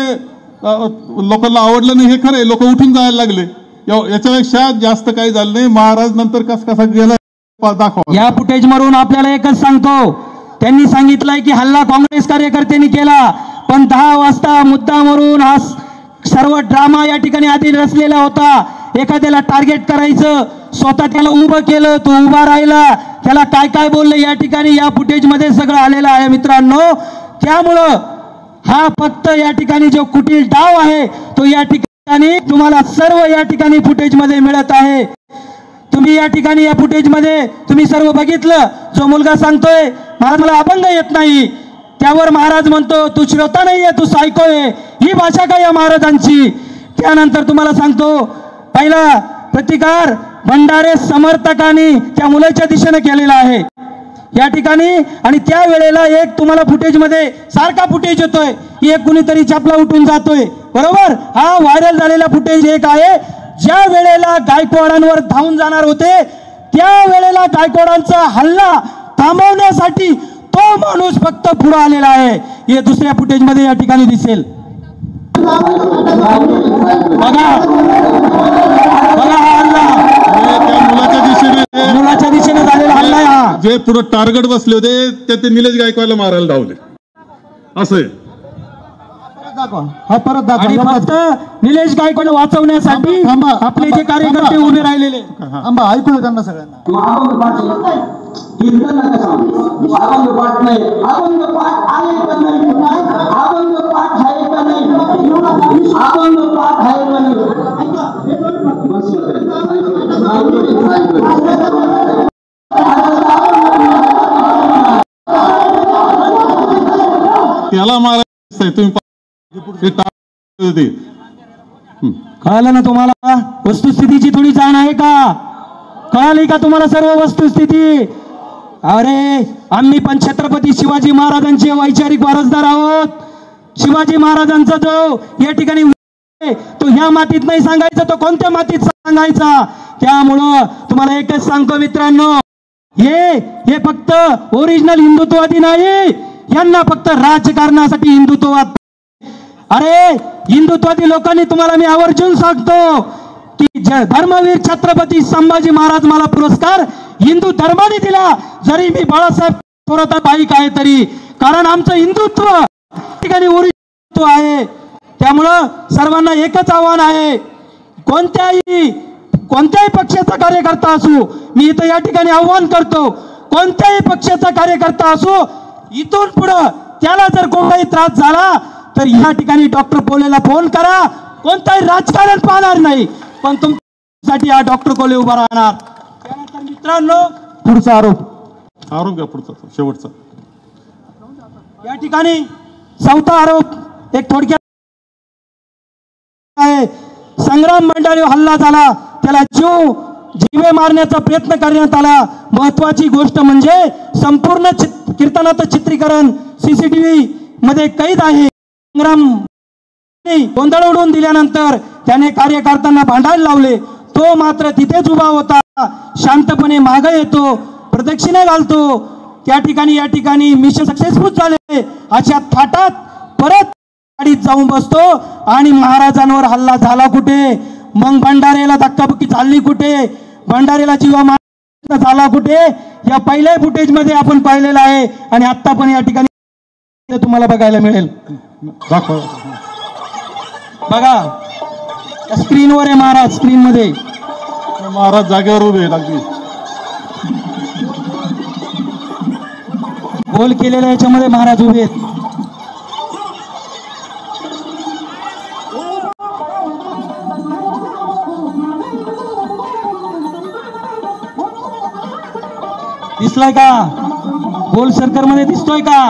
लोकांना आवडलं नाही हे खरं, लोक उठून जायला लागले. याच्यापेक्षा जास्त काही झालं नाही. महाराज नंतर कसा गेला दाखवा. या फुटेज मधून आपल्याला एकच सांगतो, त्यांनी सांगितलंय की हल्ला काँग्रेस कार्यकर्त्यांनी केला, पण 10 वाजता मुद्दामवरून हा सर्व ड्रामा या ठिकाणी आधी रचलेला होता. एखाद्याला टार्गेट करायचं, स्वतः त्याला उभं केलं, तो उभा राहिला, त्याला काय काय बोलले या ठिकाणी या फुटेज मध्ये सगळं आलेलं आहे मित्रांनो. त्यामुळं हा फक्त या ठिकाणी जो कुटील डाव आहे तो या ठिकाणी तुम्हाला सर्व या ठिकाणी फुटेज मध्ये मिळत आहे. तुम्ही या ठिकाणी या फुटेज मध्ये तुम्ही सर्व बघितलं. जो मुलगा सांगतोय महाराज मला अभंग येत नाही, त्यावर महाराज म्हणतो तू श्रोता नाहीये, तू सायको आहे. ही भाषा काय या महाराजांची. त्यानंतर तुम्हाला सांगतो पहिला प्रतिकार भंडारे समर्थकांनी त्या मुलाच्या दिशेने केलेला आहे या ठिकाणी. आणि त्या वेळेला एक तुम्हाला फुटेज मध्ये सारखा फुटेज येतोय, एक कुणीतरी चपला उठून जातोय बरोबर. हा व्हायरल झालेला फुटेज एक आहे. ज्या वेळेला गायकवाडांवर धावून जाणार होते त्या वेळेला गायकवाडांचा हल्ला थांबवण्यासाठी तो माणूस फक्त पुढे आलेला आहे. हे दुसऱ्या फुटेजमध्ये या ठिकाणी दिसेल. बघा बघा हा हल्ला मुलाच्या दिशेने झालेला हल्ला आहे हा. जे पुढे टार्गेट बसले होते ते निलेश गायकवाडला मारायला धावले असं आहे. हा परत आणि दाखवा. फक्त निलेश गायकवाड वाचवण्यासाठी आपले जे कार्यकर्ते उभे राहिलेले. आंबा ऐकू दे त्यांना सगळ्यांना. अभंग पाठ आहे कीर्तन नका सांगू. अभंग पाठ नाही. अभंग पाठ आहे का नाही. अभंग पाठ आहे का नाही. अभंग पाठ आहे का नाही. त्याला मारायचं तुम्ही कळालं ना तुम्हाला. वस्तुस्थितीची थोडी जाण आहे का. कळाली का तुम्हाला सर्व वस्तुस्थिती. अरे आम्ही पण छत्रपती शिवाजी महाराजांचे वैचारिक वारसदार आहोत. शिवाजी महाराजांचा जो या ठिकाणी तो ह्या मातीत नाही सांगायचा, तो कोणत्या मातीत सांगायचा. त्यामुळं तुम्हाला एकच सांगतो मित्रांनो, हे फक्त ओरिजिनल हिंदुत्ववादी नाही. यांना फक्त राजकारणासाठी हिंदुत्ववाद. अरे हिंदुत्वादी लोकांनी तुम्हाला मी आवर्जून सांगतो की धर्मवीर छत्रपती संभाजी महाराज मला पुरस्कार हिंदू धर्माने दिला, जरी मी बाळासाहेब थोरात बाईक आहे तरी. कारण आमचं हिंदुत्व ठिकाणी ओरिजिनल आहे. त्यामुळं सर्वांना एकच आव्हान आहे, कोणत्याही पक्षाचा कार्यकर्ता असू, मी इथं या ठिकाणी आव्हान करतो, कोणत्याही पक्षाचा कार्यकर्ता असू, इथून पुढं त्याला जर कोणताही त्रास झाला तर या ठिकाणी डॉक्टर कोल्हेला फोन करा. कोणताही राजकारण पाहणार नाही, पण तुमच्यासाठी हा डॉक्टर कोल्हे उभा राहणार. त्यानंतर मित्रांनो पुढचा आरोप घ्या पुढचा शेवटचा. या ठिकाणी चौथा आरोप एक थोडक्यात आहे. संग्राम भंडारीवर हल्ला झाला, त्याला जीवे मारण्याचा प्रयत्न करण्यात आला. महत्वाची गोष्ट म्हणजे संपूर्ण कीर्तनाचं चित्रीकरण सीसीटीव्ही मध्ये कैद आहे. संग्राम गोंधळ उडवून दिल्यानंतर त्याने कार्यकर्त्यांना भांडायला लावले. तो मात्र तिथेच उभा होता, शांतपणे मागे येतो, प्रदक्षिणा घालतो. या ठिकाणी मिशन सक्सेसफुल झाले. अशा थाटात परत गाडीत जाऊन बसतो आणि महाराजांवर हल्ला झाला कुठे. मग भंडारेला धक्काबुक्की चालली कुठे, भंडारेला जीवा मार झाला कुठे, या पहिल्या फुटेज मध्ये आपण पाहिलेलं आहे. आणि आता पण या ठिकाणी तुम्हाला बघायला मिळेल. बघा स्क्रीनवर आहे महाराज, स्क्रीन मध्ये महाराज जागेवर उभे लागली. गोल केलेल्या याच्यामध्ये महाराज उभे आहेत. दिसलाय का गोल सर्कल मध्ये दिसतोय का.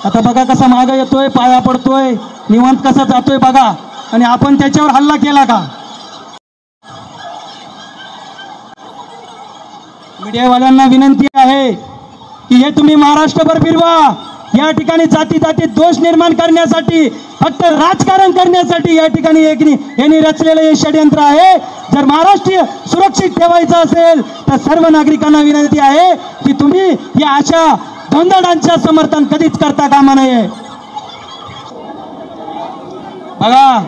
आता बघा कसा मागे येतोय, पाया पडतोय, निवांत कसा जातोय बघा. आणि आपण त्याच्यावर हल्ला केला का. मीडियावाल्यांना विनंती आहे की हे तुम्ही महाराष्ट्रभर फिरवा. या ठिकाणी जाती दोष निर्माण करण्यासाठी, फक्त राजकारण करण्यासाठी या ठिकाणी यांनी रचलेलं हे षडयंत्र आहे. जर महाराष्ट्र सुरक्षित ठेवायचं असेल तर सर्व नागरिकांना विनंती आहे की तुम्ही या अशा गोंधळांचं समर्थन कधीच करता कामा नये. बघा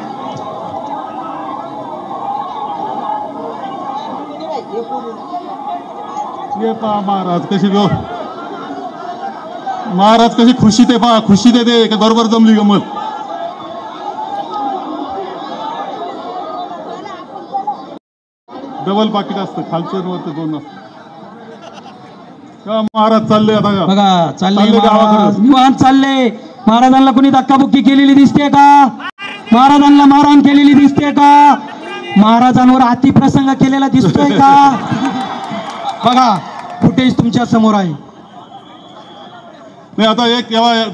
महाराज कशी खुशी ते पहा, खुशी देते बरोबर जमली गमत. डबल पाकिट असतं खालचं वरचं दोन असतं. महाराज चालले आता बघा चालले निवांत चालले. महाराजांना कोणी धक्काबुक्की केलेली दिसते का, महाराजांना मारहाण केलेली दिसते का, महाराजांवर अतिप्रसंग केलेला दिसतोय का. बघा फुटेज तुमच्या समोर आहे. नाही आता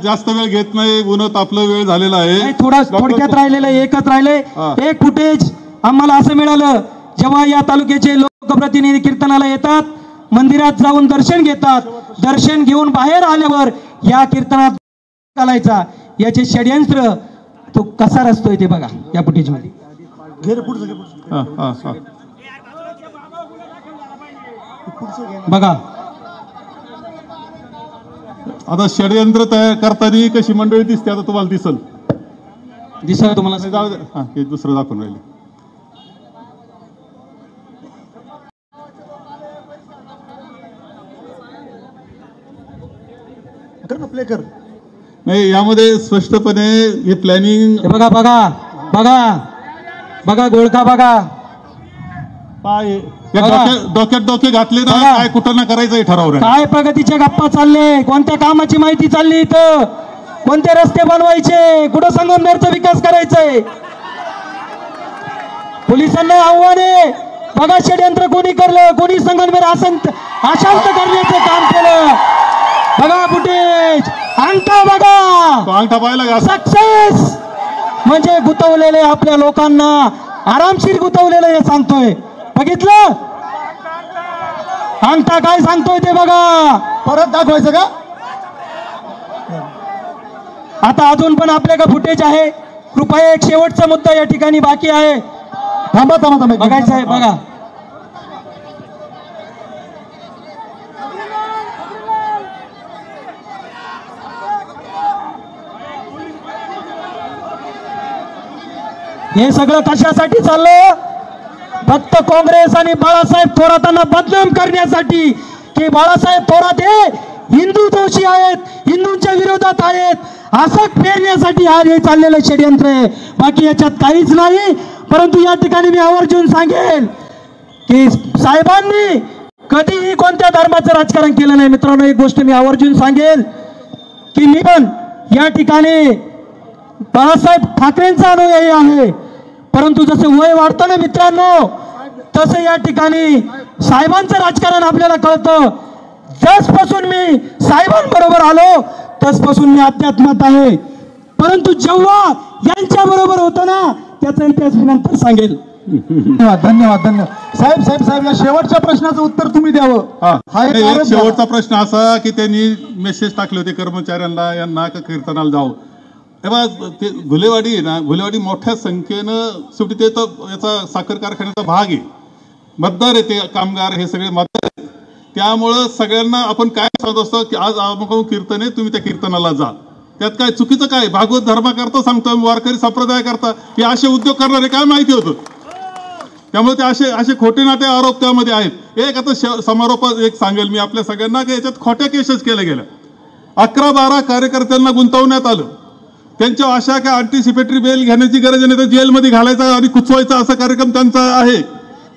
जास्त वेळ घेत नाही, उन्हात आपलं वेळ झालेला आहे. थोडा थोडक्यात राहिलेलं एकच राहिले. एक फुटेज आम्हाला असं मिळालं, जेव्हा या तालुक्याचे लोकप्रतिनिधी कीर्तनाला येतात, मंदिरात जाऊन दर्शन घेतात, दर्शन घेऊन बाहेर आल्यावर या कीर्तनात घालायचा, याचे षडयंत्र तो कसा रचतोय ते बघा या फुटेज मध्ये. बघा आता षडयंत्र तयार करताना कशी मंडळी दिसते आता तुम्हाला दिसल तुम्हाला जाऊ दे. हा हे दुसरं दाखवून राहिले. प्ले कर. नाही यामध्ये स्पष्टपणे हे प्लॅनिंग बघा बघा बघा बघा गोळका बघा डोक्यात डोके घातले ना बघा. काय कुठं ना करायचं ठरवलं. काय प्रगतीच्या गप्पा चालले, कोणत्या कामाची माहिती चालली इथं, कोणते रस्ते बनवायचे, कुठं संगमनेरचा विकास करायचाय. पोलिसांना आव्हान आहे. बघा षडयंत्र कोणी करलं, कोणी संगमनेर अशांत करण्याचं काम केलं. बघा फुटेज अंगठा बघा, अंगठा पाहायला सक्सेस म्हणजे गुतवलेले आपल्या लोकांना आरामशीर गुतवलेलं हे सांगतोय. बघितलं अंगठा काय सांगतोय ते बघा. परत दाखवायचं का? आता अजून पण आपल्याकडे फुटेज आहे. कृपया एक शेवटचा मुद्दा या ठिकाणी बाकी आहे. थांबा थांबा थांबा बघायचं आहे बघा. हे सगळं कशासाठी चाललं? फक्त काँग्रेस आणि बाळासाहेब थोरातांना बदनाम करण्यासाठी की बाळासाहेब थोरात हे हिंदू दोषी आहेत, हिंदूंच्या विरोधात आहेत असं पेरण्यासाठी आज हे चाललेलं षडयंत्र आहे. बाकी याच्यात काहीच नाही. परंतु या ठिकाणी मी आवर्जून सांगेन की साहेबांनी कधीही कोणत्या धर्माचं राजकारण केलं नाही. मित्रांनो एक गोष्ट मी आवर्जून सांगेन की मी पण या ठिकाणी बाळासाहेब ठाकरेंचा अनुयायी आहे. परंतु जसं वय वाढतं ना मित्रांनो तसं या ठिकाणी साहेबांचं राजकारण आपल्याला कळतं. जसपासून मी साहेबांबरोबर आलो तसपासून मी अध्यात्मात आहे. परंतु जेव्हा यांच्या बरोबर होतो ना त्याचा इतिहास मी नंतर सांगेल. धन्यवाद धन्यवाद धन्यवाद. साहेब साहेब साहेब या शेवटच्या प्रश्नाचं उत्तर तुम्ही द्यावं. हा एक आरोप शेवटचा प्रश्न असा की त्यांनी मेसेज टाकले होते कर्मचाऱ्यांना यांना का कीर्तनाला जावं. तेव्हा ते घुलेवाडी आहे ना, घुलेवाडी मोठ्या संख्येनं शेवटी ते तर याचा साखर कारखान्याचा भाग आहे, मतदार आहे ते कामगार हे सगळे मतदार आहेत. त्यामुळं सगळ्यांना आपण काय सांगत असतो की आज अमुक कीर्तन आहे तुम्ही त्या कीर्तनाला जा. त्यात काय चुकीचं काय? भागवत धर्माकरता सांगतो, वारकरी संप्रदाय करता हे असे उद्योग करणारे काय माहिती होतं. त्यामुळे ते असे खोटे नाटे आरोप त्यामध्ये आहेत. एक आता समारोपात एक सांगेल मी आपल्या सगळ्यांना की याच्यात खोट्या केसेस केल्या गेल्या. 11-12 कार्यकर्त्यांना गुंतवण्यात आलं. त्यांच्या अशा काय अँटिसिपेटरी बेल घेण्याची गरज नाही, तर जेलमध्ये घालायचा आणि कुचवायचा असा कार्यक्रम त्यांचा आहे.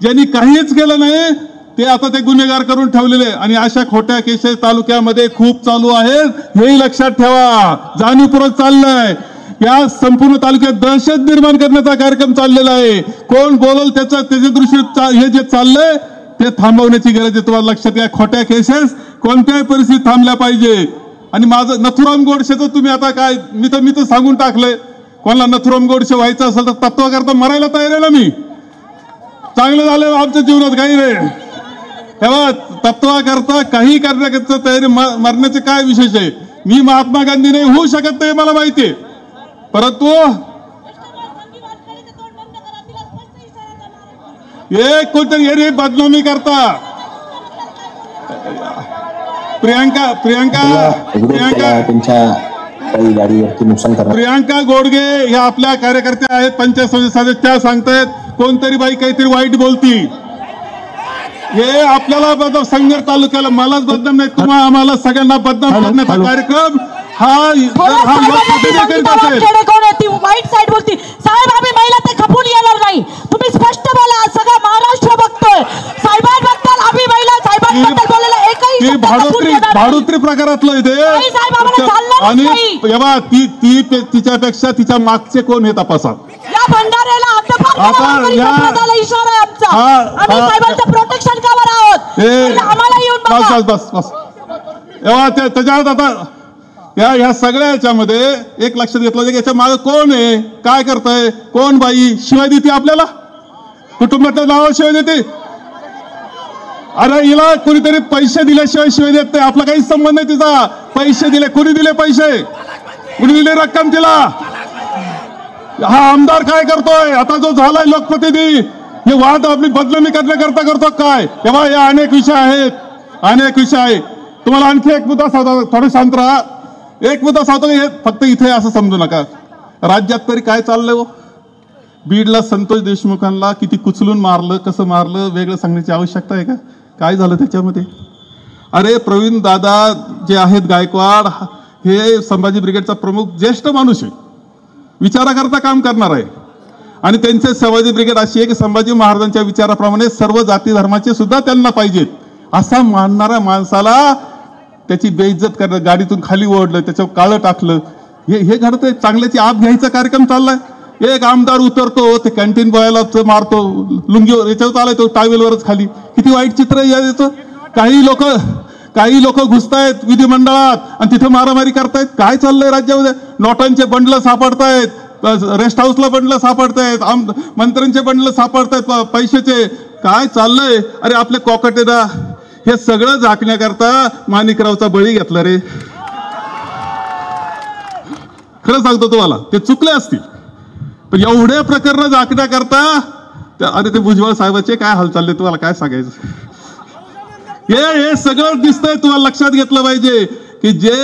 ज्यांनी काहीच केलं नाही ते आता ते गुन्हेगार करून ठेवलेले आणि अशा खोट्या केसेस तालुक्यामध्ये खूप चालू आहेत. हेही लक्षात ठेवा. जाणीवपूर्वक चाललंय. या संपूर्ण तालुक्यात दहशत निर्माण करण्याचा कार्यक्रम चाललेला आहे. कोण बोलल त्याच्या दृष्टीत हे जे चाललंय ते थांबवण्याची गरज आहे. तुम्हाला लक्षात घ्या. खोट्या केसेस कोणत्याही परिस्थितीत थांबल्या पाहिजे. आणि माझं नथुराम गोडसेचं तुम्ही आता काय मी तर सांगून टाकलंय. कोणाला नथुराम गोडसे व्हायचं असेल तर तत्वाकरता मरायला तयार आहे ना मी. चांगलं झालं आमच्या जीवनात काही नाही. तेव्हा तत्वाकरता काही करण्याकरता तयारी. मरण्याचे काय विशेष आहे? मी महात्मा गांधी नाही होऊ शकत नाही मला माहिती आहे. परंतु एक कोणतरी हे बदनामी करता. प्रियांका गोडगे ह्या आपल्या कार्यकर्त्या आहेत, पंचायत सदस्य. त्या सांगतायत कोणतरी बाई काहीतरी वाईट बोलती. हे आपल्याला संगमेर तालुक्याला मलाच बदनाम नाही, तुम्हाला आम्हाला सगळ्यांना बदनाम करण्याचा कार्यक्रम हा वाईट साईड बोलती. साहेब आम्ही महिला ते खपून येणार नाही. तुम्ही स्पष्ट बोला. सगळा महाराष्ट्र बघतोय. साहेबांबद्दल आम्ही महिला साहेबांबद्दल बोलायला एकही भाडुत्री प्रकारातलं इथे. आणि तेव्हा तिच्यापेक्षा तिच्या मागचे कोण हे तपासा. या भंडाऱ्याला आता इशारा आहे आमचा. आम्ही साहेबांचं प्रोटेक्शन कवर आहोत. आम्हाला येऊन बस बस. तेव्हा त्याच्यात आता ह्या सगळ्या याच्यामध्ये एक लक्षात घेतलं की याच्या मागे कोण आहे, काय करतंय, कोण बाई शिवाय देते आपल्याला, कुटुंबाच्या नावावर शिवाय देते. अरे हिला कोणीतरी पैसे दिल्याशिवाय शिवाय देत नाही. आपला काहीच संबंध नाही तिचा. पैसे दिले, कोणी दिले पैसे, कोणी दिले रक्कम तिला. हा आमदार काय करतोय आता जो झालाय लोकप्रतिनिधी, हे वाद आपली बदनामी करण्याकरता करतो काय. तेव्हा या अनेक विषय आहेत, अनेक विषय आहे. तुम्हाला आणखी एक मुद्दा सांगतो, थोडं शांत राहा. एक मुद्दा सांगतो, हे फक्त इथे असं समजू नका, राज्यात तरी काय चाललंय हो. बीडला संतोष देशमुखांना किती कुचलून मारलं, कसं मारलं वेगळं सांगण्याची आवश्यकता आहे का? काय झालं त्याच्यामध्ये? अरे प्रवीण दादा जे आहेत गायकवाड, हे संभाजी ब्रिगेडचा प्रमुख ज्येष्ठ माणूस आहे, विचाराकरता काम करणार आहे. आणि त्यांचे संभाजी ब्रिगेड अशी आहे की संभाजी महाराजांच्या विचाराप्रमाणे सर्व जाती धर्माचे सुद्धा त्यांना पाहिजेत, असा मानणाऱ्या माणसाला त्याची बेइज्जत करणं, गाडीतून खाली ओढलं, त्याच्यावर काळं टाकलं, हे घडतंय. चांगल्याची आप घ्यायचा कार्यक्रम चाललाय. एक आमदार उतरतो, ते कॅन्टीन बॉयला मारतो, लुंगीवर याच्यावर चालाय, तो टावेलवरच खाली. किती वाईट चित्र याचं. काही लोक घुसतायत विधिमंडळात आणि तिथे मारामारी करतायत. काय चाललंय राज्यामध्ये? नोटांचे बंडल सापडतायत, रेस्ट हाऊसला बंडल सापडतायत, मंत्र्यांचे बंडल सापडतायत पैशाचे. काय चाललंय? अरे आपले कॉकटेदा हे सगळं झाकण्याकरता माणिकरावचा बळी घेतला रे. खरं सांगतो तुम्हाला, ते चुकले असतील, पण एवढ्या प्रकरण झाकण्याकरता अरे ते भुजबळ साहेबाचे काय हाल चालले तुम्हाला काय सांगायचं. हे सगळं दिसतंय. तुम्हाला लक्षात घेतलं पाहिजे की जे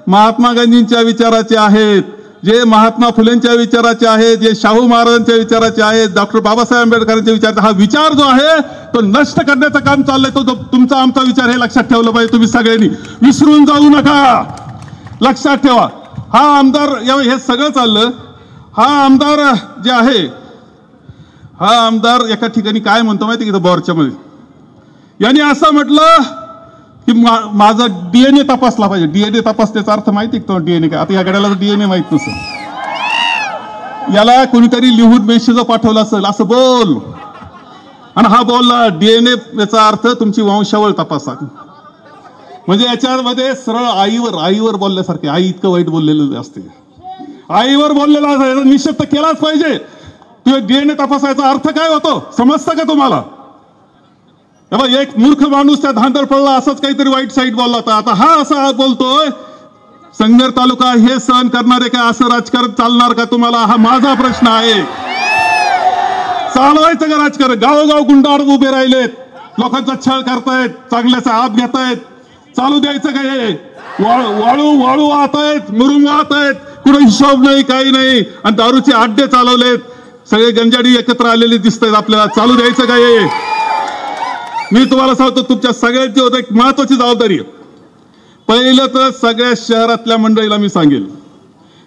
महात्मा गांधींच्या विचाराचे आहेत, जे महात्मा फुलेंच्या विचाराचे आहेत, जे शाहू महाराजांच्या विचाराचे आहेत, डॉक्टर बाबासाहेब आंबेडकरांच्या विचाराचे, हा विचार जो आहे तो नष्ट करण्याचं काम चाललंय. तो तुमचा आमचा विचार हे लक्षात ठेवलं पाहिजे. तुम्ही सगळ्यांनी विसरून जाऊ नका, लक्षात ठेवा. हा आमदार हे सगळं चाललं. हा आमदार जे आहे, हा आमदार एका ठिकाणी काय म्हणतो माहिती की बोरच्या मध्ये यांनी असं म्हटलं की माझा डीएनए तपासला पाहिजे. डीएनए तपासण्याचा अर्थ माहिती का? डीएनए काय? आता या गड्याला डीएनए माहित नसेल, याला कोणीतरी लिहून मेसेज पाठवला असेल असं बोल, आणि हा बोलला डीएनए, याचा अर्थ तुमची वंशावळ तपासा. म्हणजे याच्यामध्ये सरळ आईवर बोलल्यासारखे, आई इतकं वाईट बोललेलं असते, आईवर बोललेला निषेध तर केलाच पाहिजे. तुझ्या डीएनए तपासायचा अर्थ काय होतो समजतं का तुम्हाला? एक मूर्ख माणूस त्या धांदळ पडला, असंच काहीतरी वाईट साईट बोलला होता. आता हा असा बोलतोय. संगमेर तालुका हे सहन करणारे का? असं राजकारण चालणार का तुम्हाला? हा माझा प्रश्न आहे. चालवायचं का राजकारण? गावोगाव गुंडाळ उभे राहिलेत, लोकांचा छळ करतायत, चांगल्याचा आप घेतायत. चालू द्यायचं का? हे वाळू वाहत आहेत, मुरुम वाहत आहेत, कुठं हिशोब नाही, काही नाही, आणि दारूचे अड्डे चालवलेत, सगळे गंजाडी एकत्र आलेले दिसत आहेत आपल्याला. चालू द्यायचं का? हे मी तुम्हाला सांगतो, तुमच्या सगळ्यांची होत एक महत्वाची जबाबदारी आहे. पहिलं तर सगळ्या शहरातल्या मंडळीला मी सांगेल,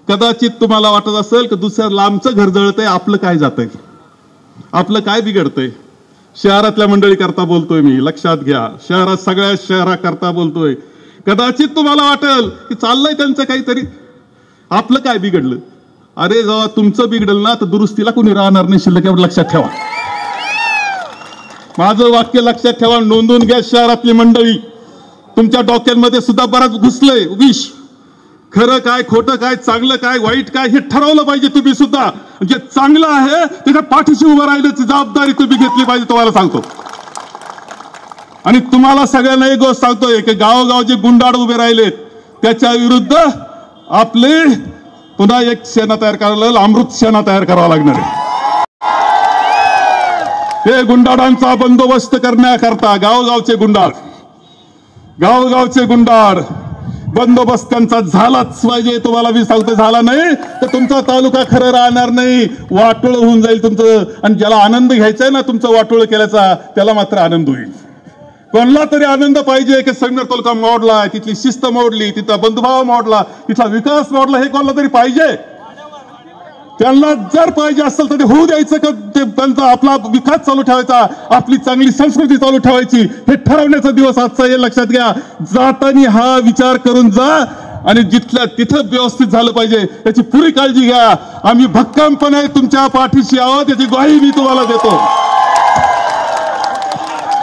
कदाचित तुम्हाला वाटत असेल की दुसऱ्या लांबचं घर जळतंय, आपलं काय जातंय, आपलं काय बिघडतंय. शहरातल्या मंडळी करता बोलतोय मी, लक्षात घ्या. सगळ्या शहराकरता बोलतोय. कदाचित तुम्हाला वाटेल की चाललंय त्यांचं काहीतरी, आपलं काय बिघडलं. अरे जेव्हा तुमचं बिघडलं ना तर दुरुस्तीला कोणी राहणार नाही शिल्लक, एवढं लक्षात ठेवा. माझं वाक्य लक्षात ठेवा, नोंदून घ्या. शहरातली मंडळी, तुमच्या डोक्यांमध्ये सुद्धा बराच घुसलंय विष. खरं काय, खोटं काय, चांगलं काय, वाईट काय, हे ठरवलं पाहिजे तुम्ही सुद्धा. जे चांगलं आहे त्याच्या पाठीशी उभं राहिल्याची जबाबदारी तुम्ही घेतली पाहिजे, तुम्हाला सांगतो. आणि तुम्हाला सगळ्यांना एक गोष्ट सांगतोय की गावोगाव जे गुंडाळ उभे राहिलेत त्याच्या विरुद्ध आपले पुन्हा एक सेना तयार करायला, अमृत सेना तयार करावा लागणार आहे. हे गुंडाळांचा बंदोबस्त करण्याकरता गावोगावचे गुंडाळ बंदोबस्त त्यांचा झालाच पाहिजे. तुम्हाला मी सांगतो, झाला नाही तर तुमचा तालुका खरं राहणार नाही, वाटोळ होऊन जाईल तुमचं. आणि ज्याला आनंद घ्यायचा आहे ना तुमचं वाटोळ केल्याचा, त्याला मात्र आनंद होईल. कोणाला तरी आनंद पाहिजे की संगमेर तालुका मोडला, तिथली शिस्त मोडली, तिथला बंधुभाव मोडला, तिथला विकास मोडला, हे कोणाला तरी पाहिजे. त्यांना जर पाहिजे असेल तर ते होऊ द्यायचं का? त्यांचा आपला विकास चालू ठेवायचा, आपली चांगली संस्कृती चालू ठेवायची, हे ठरवण्याचा दिवस आजचा, हे लक्षात घ्या. जाताना हा विचार करून जा, आणि जिथल्या तिथं व्यवस्थित झालं पाहिजे याची पुरी काळजी घ्या. आम्ही भक्कमपणे तुमच्या पाठीशी आहोत याची ग्वाही मी तुम्हाला देतो.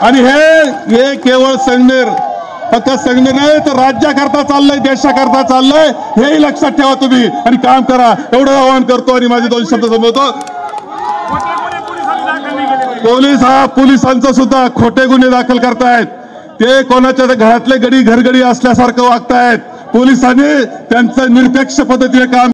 आणि हे केवळ संगमेर, फक्त संगमेर नाही तर राज्याकरता चाललंय, देशाकरता चाललंय, हेही लक्षात ठेवा तुम्ही. आणि काम करा, एवढं आवाहन करतो आणि माझे 2 शब्द संपवतो. पोलिसांचं सुद्धा खोटे गुन्हे दाखल करतायत. ते कोणाच्या घरातले घरगडी असल्यासारखं वागतायत. पोलिसांनी त्यांचं निरपेक्ष पद्धतीने काम